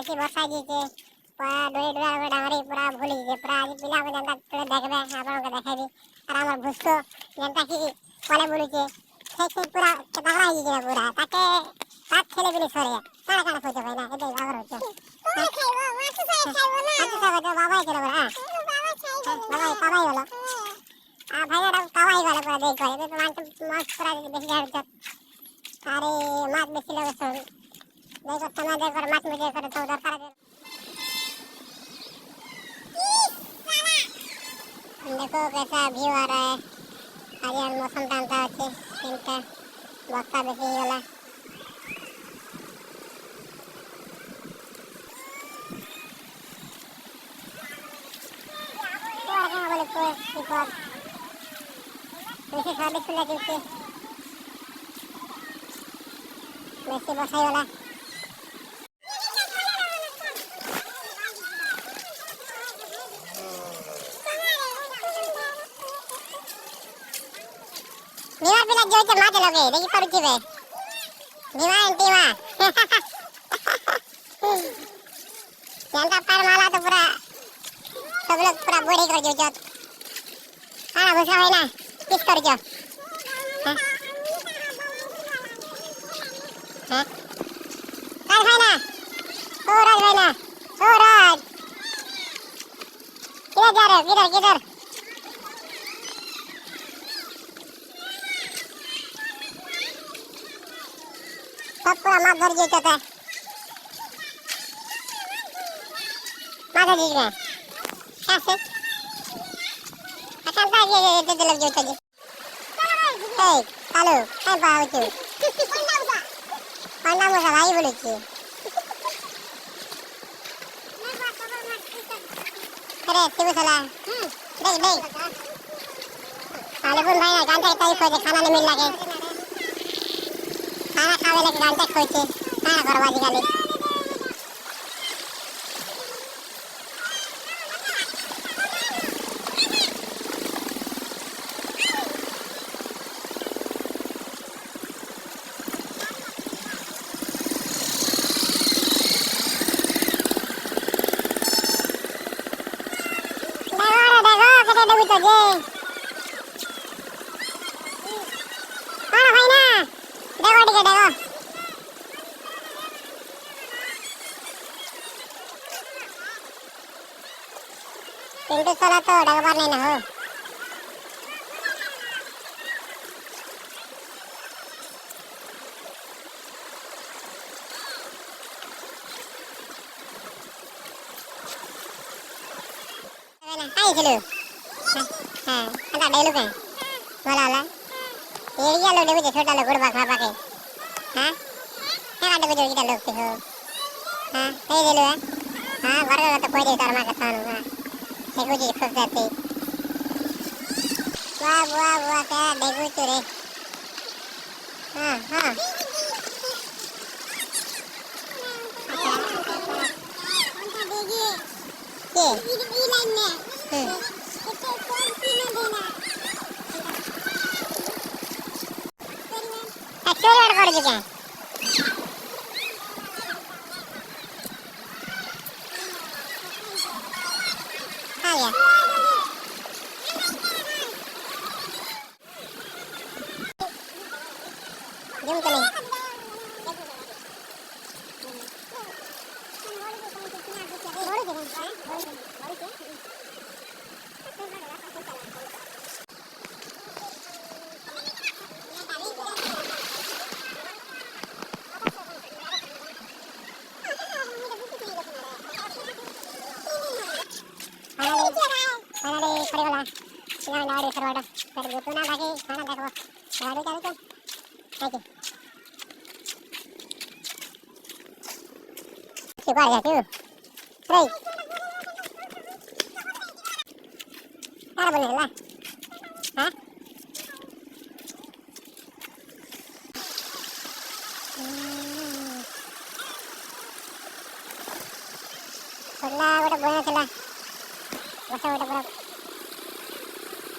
বেশি বর্ষা দিয়েছে পুরা ডয়ে ডয়ে ডাঙারি পুরা ভুলে গেছে পুরা আজ পিলা করে জানতা তুলে দেখবে আপনাকে দেখাবি আর আমার ভুস্তো জানতা কি বলে বলেছে সেই পুরা বাংলা হয়ে গেছে পুরা তাকে তার ছেলে বিলে সরে কারা কারা খুঁজে পাই না এটাই বাবার হচ্ছে বাবাই ছিল বলে হ্যাঁ বাবাই বলো আর ভাইয়াটা কাবাই বলে পুরা দেখ করে মাছ পুরা বেশি ঝাড় আরে মাছ বেশি লাগে সব देखो टमाटर पर मत मुझे कर तो दरकार है देखो कैसा व्यू आ रहा है आज यार मौसम टाइम का अच्छे चिंता बक्का बेसी वाला तो आगे बोले तो ऊपर वैसे स्वादिष्ट लगे थे वैसे बसाई वाला निवार पिला जो चे माते लोगे देखी पड़ती बे निवार एंटीवा जनता पर माला तो पूरा सब लोग पूरा बोरी कर जो जत हाँ भूसा है ना किस कर जो हाँ हाँ राज भाई ना ओ राज भाई ना ओ राज किधर जा रहे हो किधर किधर सब पूरा माँ भर जीता था माँ जीत गए कैसे अच्छा था ये दे लग जीता जी हे हेलो हे बाबू पांडा मुझे भाई बोले थी अरे शिव सला देख देख आलेपुर भाई ना जानते कहीं कोई खाना नहीं मिल लगे खाना खावे लगे जानते खोचे खाना बर्बादी गाली देखो तो जे खाना भाई ना देखो ठीक है देखो पिंटू साला तो डगबार नहीं ना हो चलो हाँ अंदर डायलॉग है वाला वाला ये लोग देखो छोटा लोग गुड़ बाखा पाके हाँ क्या काटे को जोड़ी लोग हो हाँ ये दे लो हाँ घर का तो कोई देता है माँ का थान हाँ देखो जी खुश जाते वाह वाह वाह क्या देखो चुरे हाँ हाँ एक्सोरेट कर चुके हैं हाँ यार जम तो नहीं ना लाड़ी सरवाड़ा कर दो तो ना लागे खाना देखो लाड़ी का तो आके सिपा जाती हूँ रे क्या बोलने ला हाँ चला बड़ा बोलना चला बस बड़ा बड़ा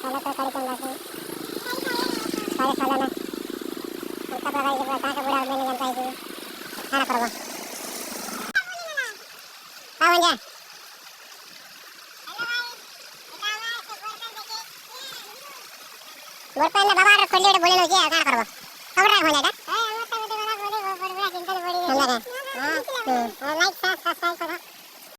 साला तो करी चंदा से सारे साला ना उनका पता है कि कहाँ का बुढ़ा आदमी नहीं जानता है कि खाना करवा হয়ে যা গোর পাইলে বাবার কন্ডিটা বলে লইছে আর কার করব খবর রাখ হয়ে যা